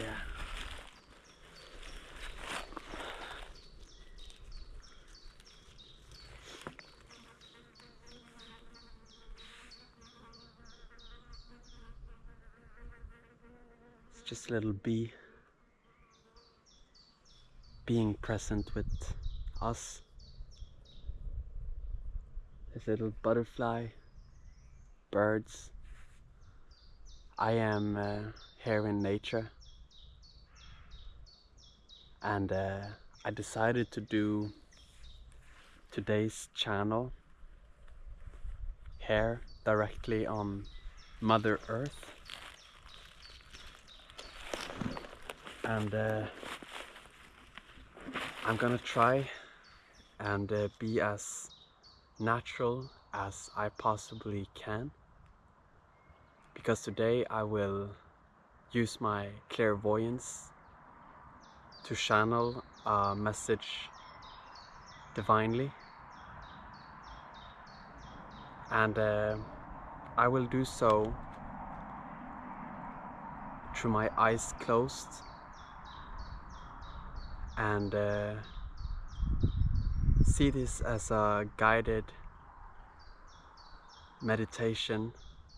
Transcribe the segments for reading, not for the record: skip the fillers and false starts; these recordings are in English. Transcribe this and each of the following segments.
Yeah. It's just a little bee being present with us. This little butterfly, birds. I am here in nature, and I decided to do today's channel here directly on Mother Earth, and I'm gonna try and be as natural as I possibly can, because today I will use my clairvoyance to channel a message divinely, and I will do so through my eyes closed, and see this as a guided meditation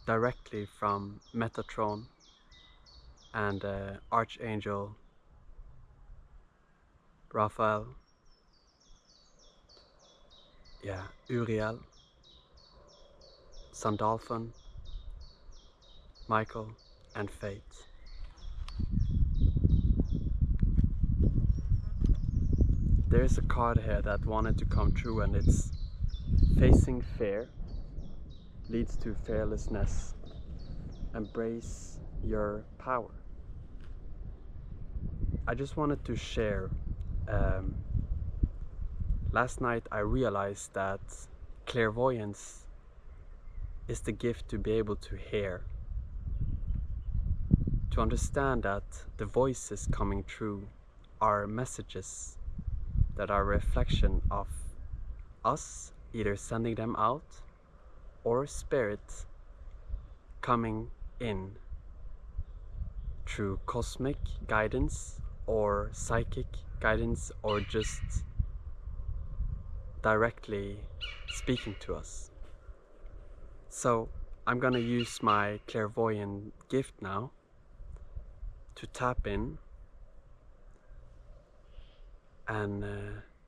directly from Metatron and Archangel Raphael, Uriel, Sandalphon, Michael, and Fate. There is a card here that wanted to come true, and it's facing fear leads to fearlessness. Embrace your power. I just wanted to share, last night I realized that clairvoyance is the gift to be able to hear, to understand that the voices coming through are messages that are a reflection of us, either sending them out or spirit coming in through cosmic guidance or psychic guidance, or just directly speaking to us. So I'm gonna use my clairvoyant gift now to tap in and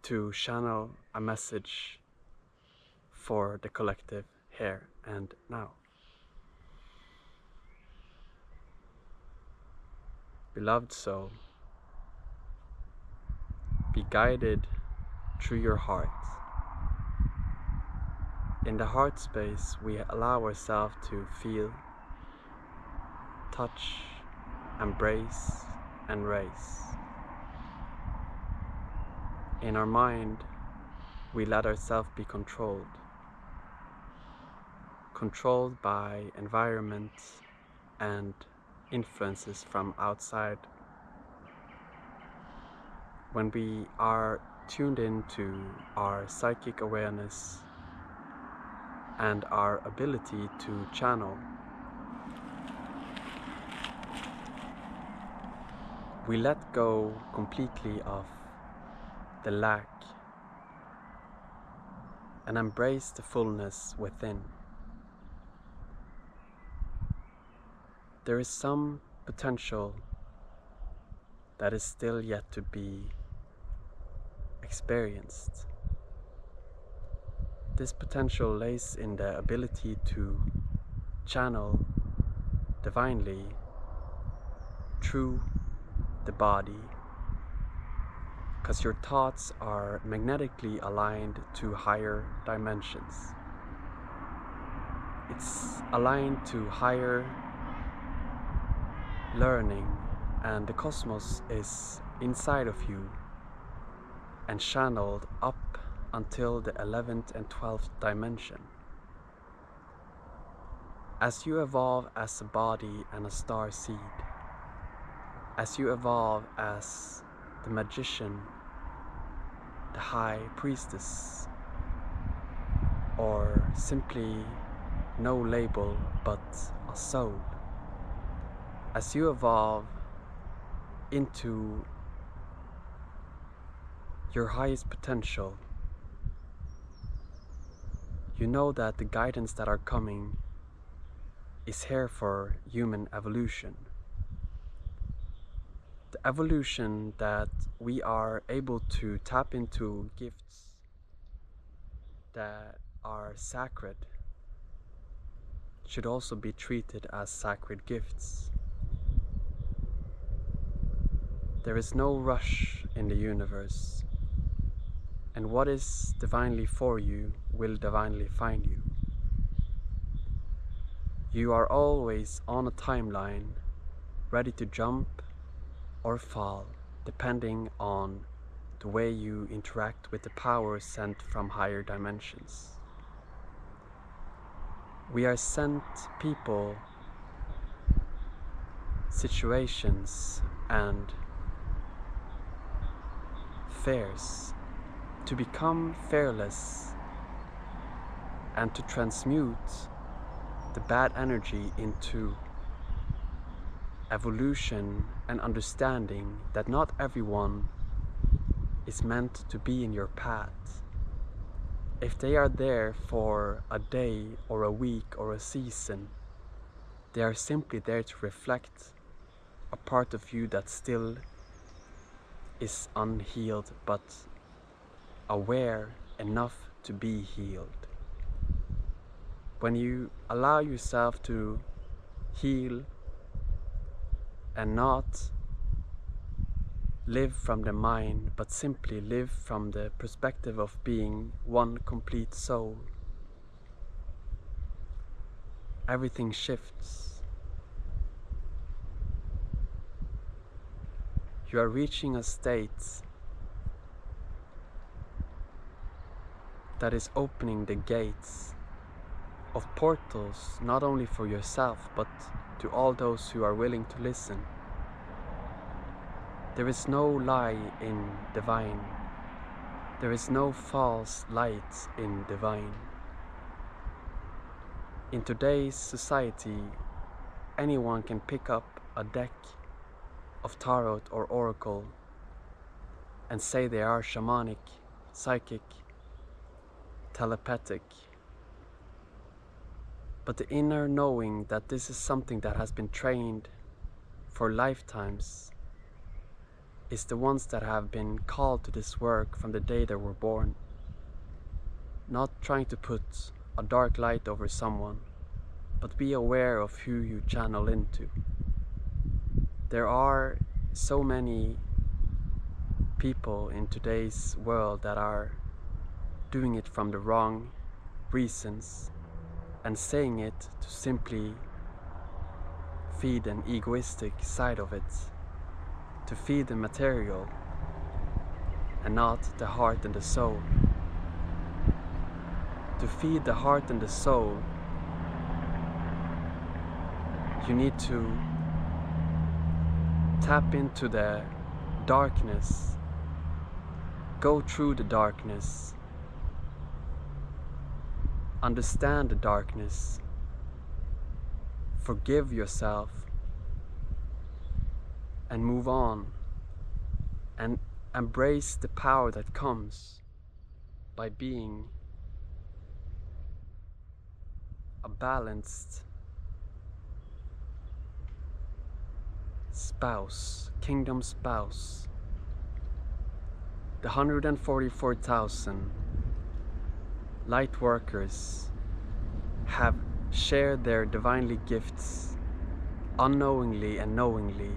to channel a message for the collective here and now. Beloved soul, be guided through your heart. In the heart space, we allow ourselves to feel, touch, embrace, and raise. In our mind, we let ourselves be controlled by environment and influences from outside. When we are tuned into our psychic awareness and our ability to channel, we let go completely of the lack and embrace the fullness within. There is some potential that is still yet to be experienced. This potential lays in the ability to channel divinely through the body, because your thoughts are magnetically aligned to higher dimensions. It's aligned to higher learning, and the cosmos is inside of you and channeled up until the 11th and 12th dimension. As you evolve as a body and a star seed, as you evolve as the magician, the high priestess, or simply no label but a soul, as you evolve into your highest potential, you know that the guidance that are coming is here for human evolution. The evolution that we are able to tap into gifts that are sacred should also be treated as sacred gifts. There is no rush in the universe, and what is divinely for you will divinely find you. You are always on a timeline, ready to jump or fall, depending on the way you interact with the power sent from higher dimensions. We are sent people, situations, and fears to become fearless and to transmute the bad energy into evolution and understanding that not everyone is meant to be in your path. If they are there for a day or a week or a season, they are simply there to reflect a part of you that still is unhealed but aware enough to be healed. When you allow yourself to heal and not live from the mind, but simply live from the perspective of being one complete soul, everything shifts. You are reaching a state that is opening the gates of portals, not only for yourself, but to all those who are willing to listen. There is no lie in divine. There is no false light in divine. In today's society, anyone can pick up a deck of tarot or oracle and say they are shamanic, psychic, telepathic. But the inner knowing that this is something that has been trained for lifetimes is the ones that have been called to this work from the day they were born. Not trying to put a dark light over someone, but be aware of who you channel into. There are so many people in today's world that are doing it from the wrong reasons and saying it to simply feed an egoistic side of it, to feed the material and not the heart and the soul. To feed the heart and the soul, you need to tap into the darkness, go through the darkness, understand the darkness, forgive yourself, and move on, and embrace the power that comes by being a balanced spouse, kingdom spouse. The 144,000 light workers have shared their divinely gifts unknowingly and knowingly.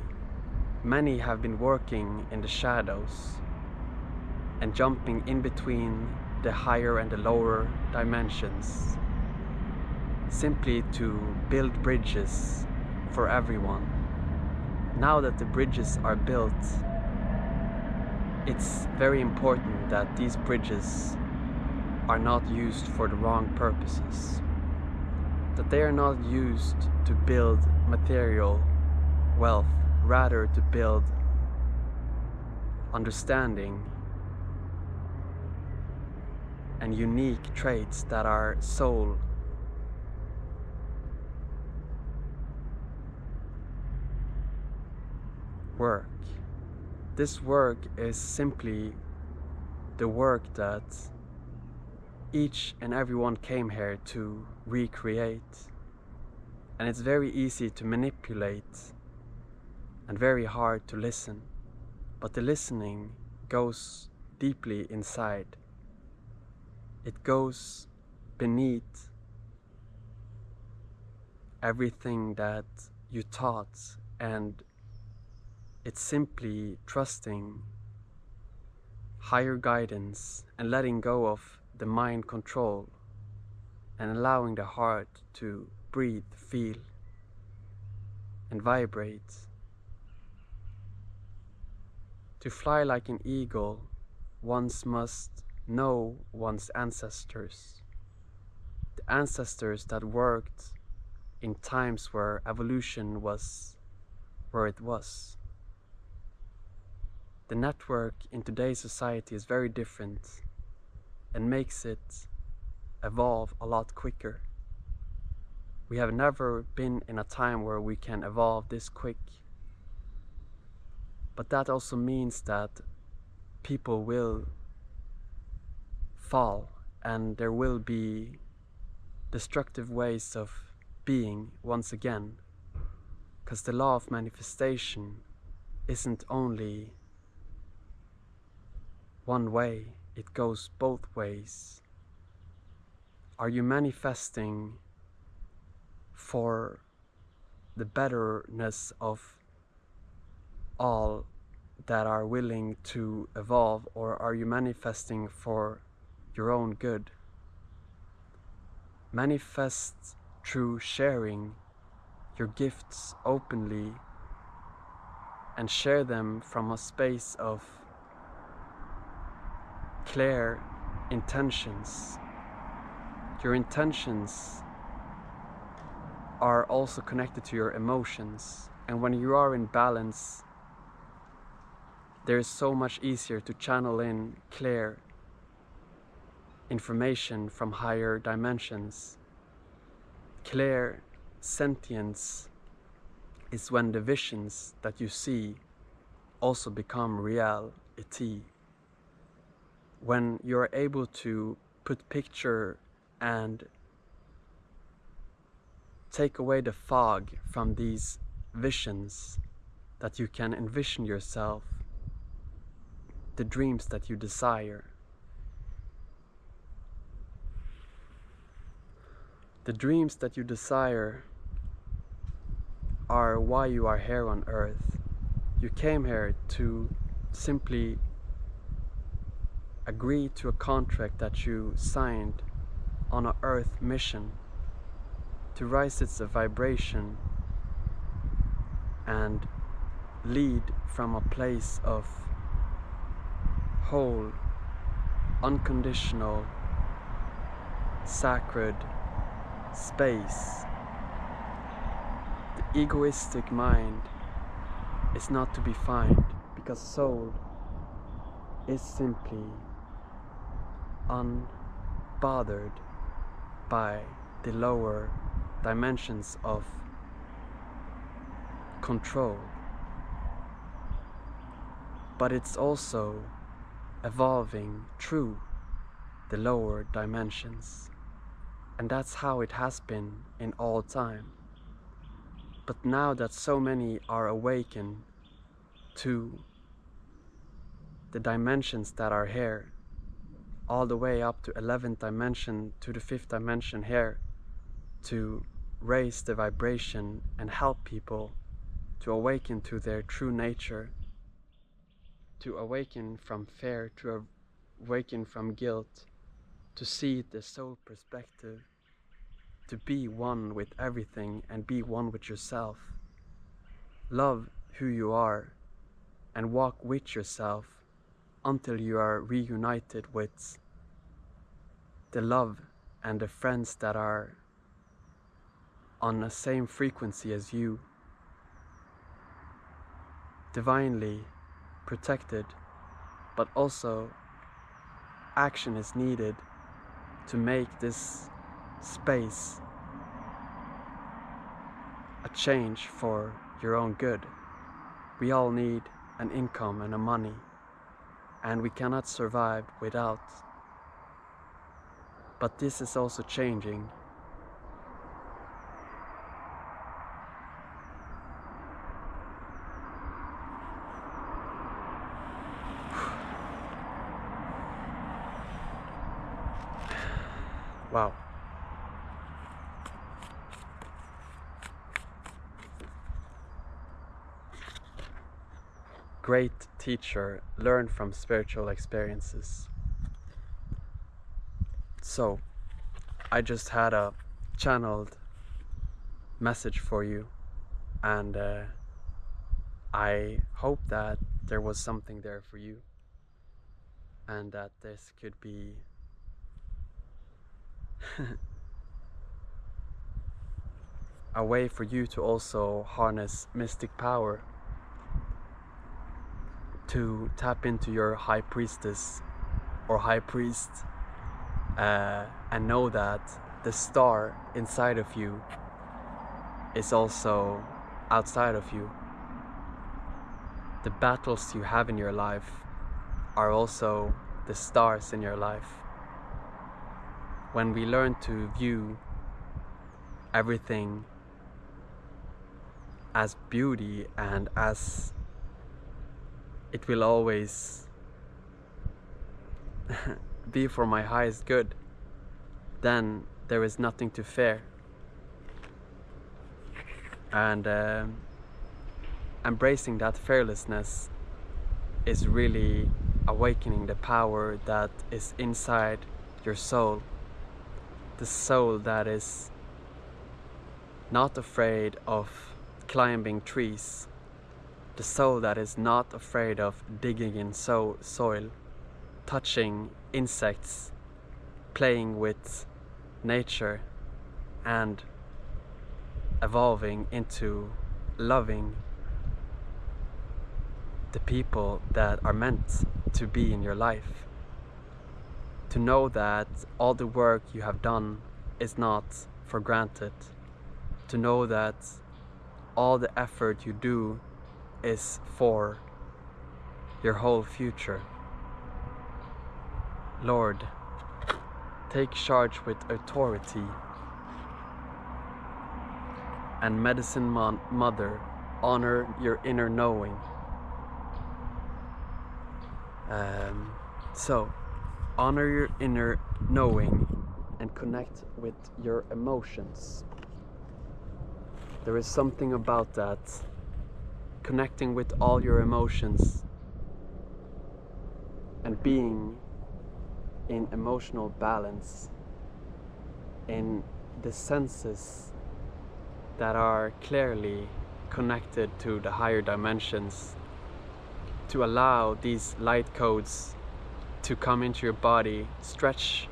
Many have been working in the shadows and jumping in between the higher and the lower dimensions, simply to build bridges for everyone. Now that the bridges are built, it's very important that these bridges are not used for the wrong purposes, that they are not used to build material wealth, rather to build understanding and unique traits that are soul. work. This work is simply the work that each and everyone came here to recreate. And it's very easy to manipulate and very hard to listen. But the listening goes deeply inside. It goes beneath everything that you taught, and it's simply trusting higher guidance and letting go of the mind control and allowing the heart to breathe, feel, and vibrate. To fly like an eagle, one must know one's ancestors. The ancestors that worked in times where evolution was where it was. The network in today's society is very different and makes it evolve a lot quicker. We have never been in a time where we can evolve this quick. But that also means that people will fall and there will be destructive ways of being once again. Because the law of manifestation isn't only one way, it goes both ways. Are you manifesting for the betterness of all that are willing to evolve, or are you manifesting for your own good? Manifest through sharing your gifts openly and share them from a space of clear intentions. Your intentions are also connected to your emotions, and when you are in balance, there is so much easier to channel in clear information from higher dimensions. Clear sentience is when the visions that you see also become reality. When you're able to put picture and take away the fog from these visions, that you can envision yourself, the dreams that you desire. The dreams that you desire are why you are here on earth. You came here to simply agree to a contract that you signed on an earth mission to rise its vibration and lead from a place of whole, unconditional, sacred space. The egoistic mind is not to be found, because soul is simply unbothered by the lower dimensions of control. But it's also evolving through the lower dimensions. And that's how it has been in all time. But now that so many are awakened to the dimensions that are here, all the way up to 11th dimension, to the 5th dimension here, to raise the vibration and help people to awaken to their true nature, to awaken from fear, to awaken from guilt, to see the soul perspective, to be one with everything and be one with yourself. Love who you are and walk with yourself until you are reunited with the love and the friends that are on the same frequency as you, divinely protected. But also action is needed to make this space a change for your own good. We all need an income and a money, and we cannot survive without. But this is also changing. Wow. Great teacher, learn from spiritual experiences. So, I just had a channeled message for you, and I hope that there was something there for you, and that this could be a way for you to also harness mystic power, to tap into your high priestess or high priest, and know that the star inside of you is also outside of you. The battles you have in your life are also the stars in your life. When we learn to view everything as beauty and as it will always be for my highest good, then there is nothing to fear. And embracing that fearlessness is really awakening the power that is inside your soul. The soul that is not afraid of climbing trees. The soul that is not afraid of digging in soil, touching insects, playing with nature, and evolving into loving the people that are meant to be in your life. To know that all the work you have done is not for granted. To know that all the effort you do is for your whole future. Lord, take charge with authority. And Medicine Mother, honor your inner knowing. So, honor your inner knowing and connect with your emotions. There is something about that, connecting with all your emotions and being in emotional balance, in the senses that are clearly connected to the higher dimensions, to allow these light codes to come into your body, stretch,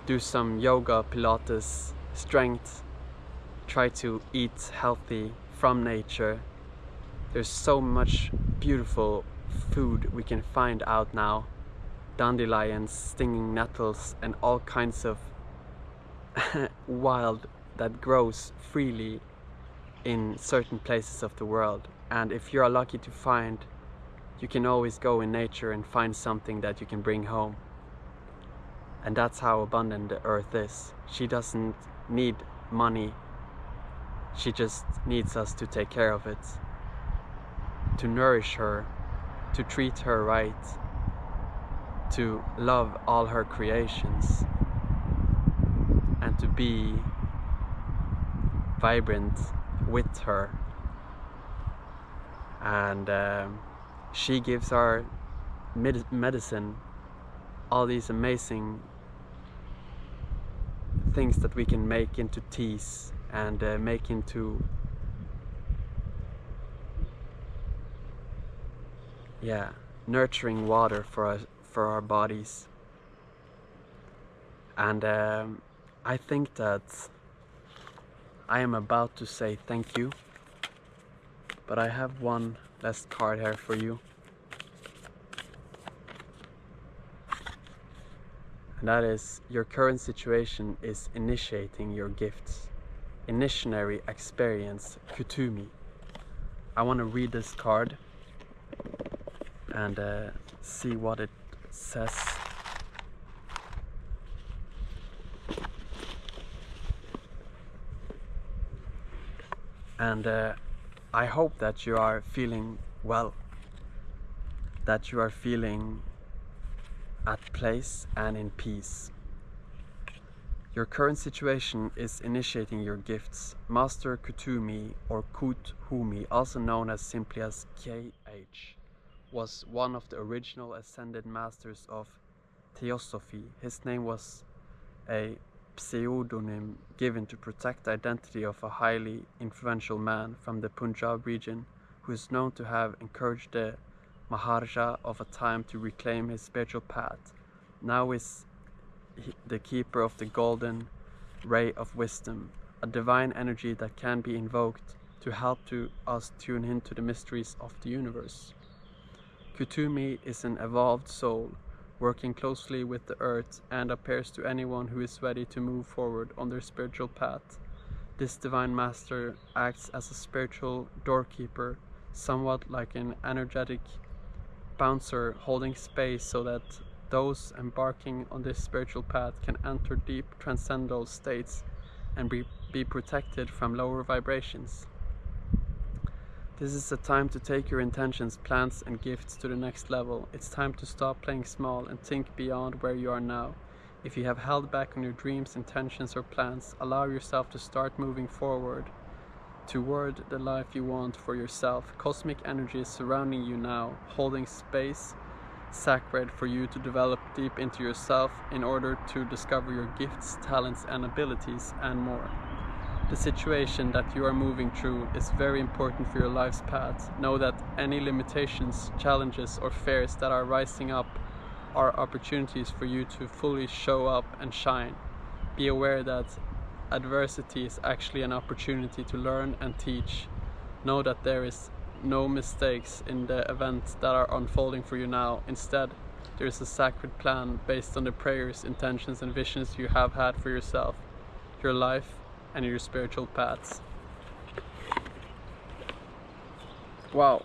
do some yoga, pilates, strength, try to eat healthy from nature. There's so much beautiful food we can find out now. Dandelions, stinging nettles, and all kinds of wild that grows freely in certain places of the world. And if you're lucky to find, you can always go in nature and find something that you can bring home. And that's how abundant the earth is. She doesn't need money. She just needs us to take care of it, to nourish her, to treat her right, to love all her creations, and to be vibrant with her. And she gives our medicine, all these amazing things that we can make into teas and make into nurturing water for our bodies. And I think that I am about to say thank you, but I have one last card here for you. And that is, your current situation is initiating your gifts. Initiatory experience, Kutumi. I want to read this card and see what it says. And I hope that you are feeling well, that you are feeling at place and in peace. Your current situation is initiating your gifts. Master Kutumi, or Kuthumi, also known as simply as KH, was one of the original ascended masters of Theosophy. His name was a pseudonym given to protect the identity of a highly influential man from the Punjab region who is known to have encouraged the Maharaja of a time to reclaim his spiritual path. Now is the keeper of the golden ray of wisdom, a divine energy that can be invoked to help us tune into the mysteries of the universe. Kutumi is an evolved soul working closely with the earth and appears to anyone who is ready to move forward on their spiritual path. This divine master acts as a spiritual doorkeeper, somewhat like an energetic bouncer holding space so that those embarking on this spiritual path can enter deep transcendental states and be protected from lower vibrations. This is the time to take your intentions, plans and gifts to the next level. It's time to stop playing small and think beyond where you are now. If you have held back on your dreams, intentions or plans, allow yourself to start moving forward toward the life you want for yourself. Cosmic energy is surrounding you now, holding space sacred for you to develop deep into yourself in order to discover your gifts, talents and abilities and more. The situation that you are moving through is very important for your life's path. Know that any limitations, challenges or fears that are rising up are opportunities for you to fully show up and shine. Be aware that adversity is actually an opportunity to learn and teach. Know that there is no mistakes in the events that are unfolding for you now. Instead, there is a sacred plan based on the prayers, intentions and visions you have had for yourself, your life and your spiritual paths. Wow.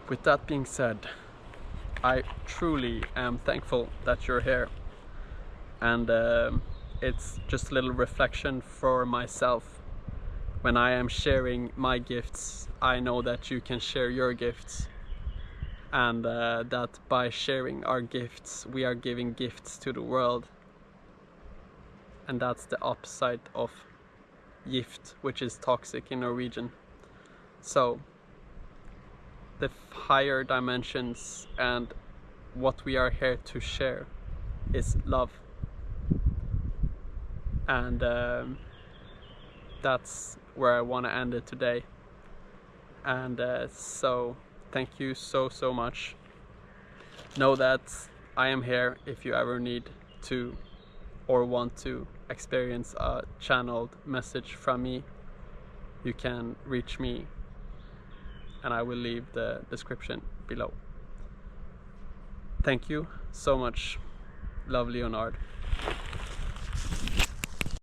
With that being said, I truly am thankful that you're here, and it's just a little reflection for myself. When I am sharing my gifts, I know that you can share your gifts, and that by sharing our gifts we are giving gifts to the world. And that's the opposite of gift, which is toxic in Norwegian. So the higher dimensions and what we are here to share is love, and that's where I want to end it today. And so thank you so much. Know that I am here if you ever need to or want to experience a channeled message from me. You can reach me, and I will leave the description below. Thank you so much. Love, Leonard.